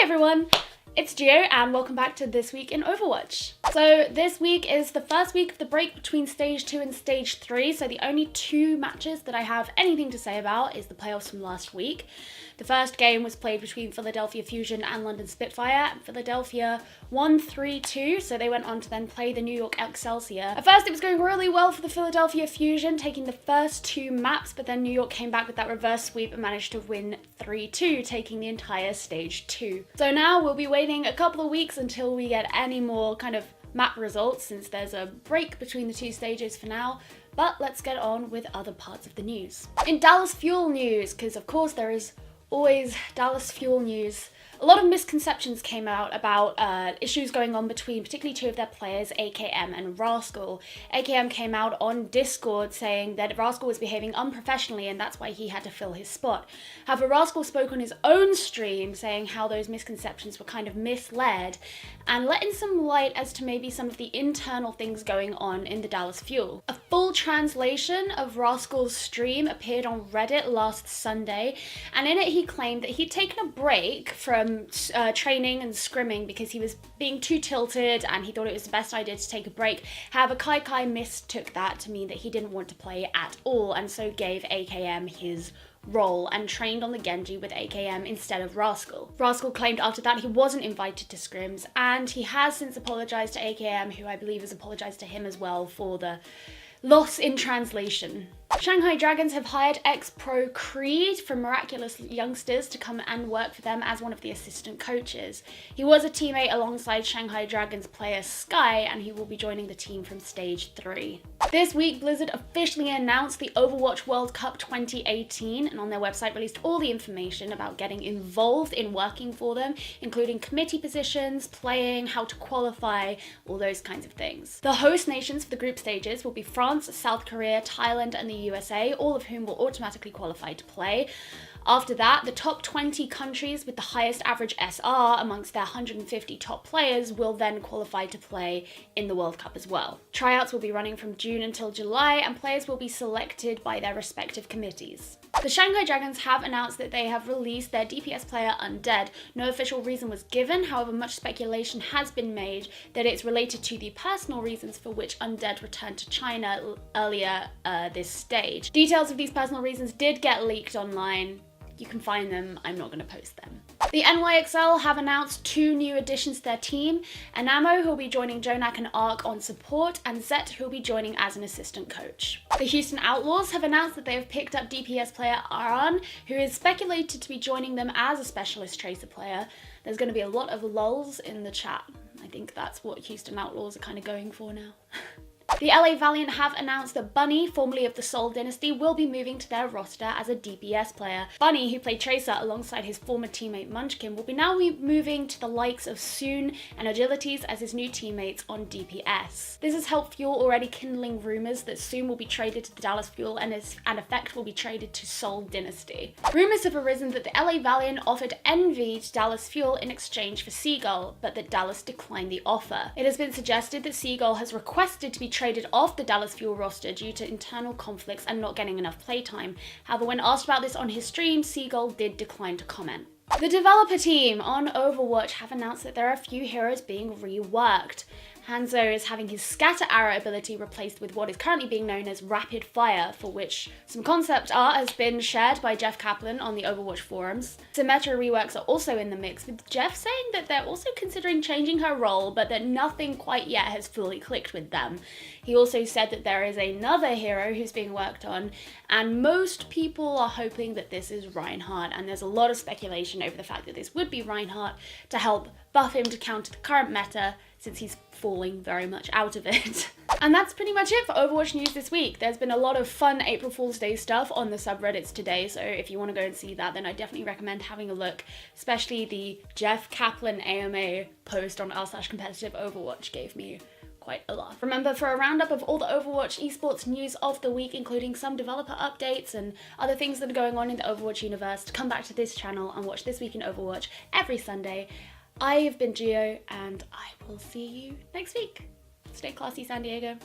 everyone, it's Gio and welcome back to This Week in Overwatch. So this week is the first week of the break between Stage 2 and Stage 3, so the only two matches that I have anything to say about is the playoffs from last week. The first game was played between Philadelphia Fusion and London Spitfire, and Philadelphia won 3-2, so they went on to then play the New York Excelsior. At first it was going really well for the Philadelphia Fusion, taking the first two maps, but then New York came back with that reverse sweep and managed to win 3-2, taking the entire Stage 2. So now we'll be waiting a couple of weeks until we get any more kind of map results, since there's a break between the two stages for now. But let's get on with other parts of the news. In Dallas Fuel news, because of course there is always Dallas Fuel news, a lot of misconceptions came out about issues going on between particularly two of their players, AKM and Rascal. AKM came out on Discord saying that Rascal was behaving unprofessionally and that's why he had to fill his spot. However, Rascal spoke on his own stream saying how those misconceptions were kind of misled and letting some light as to maybe some of the internal things going on in the Dallas Fuel. A full translation of Rascal's stream appeared on Reddit last Sunday, and in it he claimed that he'd taken a break from training and scrimming because he was being too tilted and he thought it was the best idea to take a break. However, Kai mistook that to mean that he didn't want to play at all and so gave AKM his role and trained on the Genji with AKM instead of Rascal. Rascal claimed after that he wasn't invited to scrims, and he has since apologised to AKM, who I believe has apologised to him as well for the loss in translation. Shanghai Dragons have hired ex-pro Creed from Miraculous Youngsters to come and work for them as one of the assistant coaches. He was a teammate alongside Shanghai Dragons player Sky, and he will be joining the team from Stage 3. This week, Blizzard officially announced the Overwatch World Cup 2018, and on their website released all the information about getting involved in working for them, including committee positions, playing, how to qualify, all those kinds of things. The host nations for the group stages will be France, South Korea, Thailand, and the USA, all of whom will automatically qualify to play. After that, the top 20 countries with the highest average SR amongst their 150 top players will then qualify to play in the World Cup as well. Tryouts will be running from June until July, and players will be selected by their respective committees. The Shanghai Dragons have announced that they have released their DPS player Undead. No official reason was given, however much speculation has been made that it's related to the personal reasons for which Undead returned to China earlier this stage. Details of these personal reasons did get leaked online. You can find them, I'm not going to post them. The NYExcel have announced two new additions to their team: Anamo, who will be joining Jonak and Ark on support, and Zet, who will be joining as an assistant coach. The Houston Outlaws have announced that they have picked up DPS player Aran, who is speculated to be joining them as a specialist tracer player. There's going to be a lot of lulz in the chat. I think that's what Houston Outlaws are kind of going for now. The LA Valiant have announced that Bunny, formerly of the Seoul Dynasty, will be moving to their roster as a DPS player. Bunny, who played Tracer alongside his former teammate Munchkin, will be now moving to the likes of Soon and Agilities as his new teammates on DPS. This has helped fuel already kindling rumours that Soon will be traded to the Dallas Fuel and Effect will be traded to Seoul Dynasty. Rumours have arisen that the LA Valiant offered Envy to Dallas Fuel in exchange for Seagull, but that Dallas declined the offer. It has been suggested that Seagull has requested to be traded off the Dallas Fuel roster due to internal conflicts and not getting enough playtime. However, when asked about this on his stream, Seagull did decline to comment. The developer team on Overwatch have announced that there are a few heroes being reworked. Hanzo is having his scatter arrow ability replaced with what is currently being known as rapid fire, for which some concept art has been shared by Jeff Kaplan on the Overwatch forums. Symmetra reworks are also in the mix, with Jeff saying that they're also considering changing her role, but that nothing quite yet has fully clicked with them. He also said that there is another hero who's being worked on, and most people are hoping that this is Reinhardt, and there's a lot of speculation over the fact that this would be Reinhardt to help buff him to counter the current meta, since he's falling very much out of it. And that's pretty much it for Overwatch news this week. There's been a lot of fun April Fool's Day stuff on the subreddits today, so if you want to go and see that, then I definitely recommend having a look. Especially the Jeff Kaplan AMA post on r/competitive Overwatch gave me quite a laugh. Remember, for a roundup of all the Overwatch esports news of the week, including some developer updates and other things that are going on in the Overwatch universe, to come back to this channel and watch This Week in Overwatch every Sunday. I have been Gio, and I will see you next week. Stay classy, San Diego.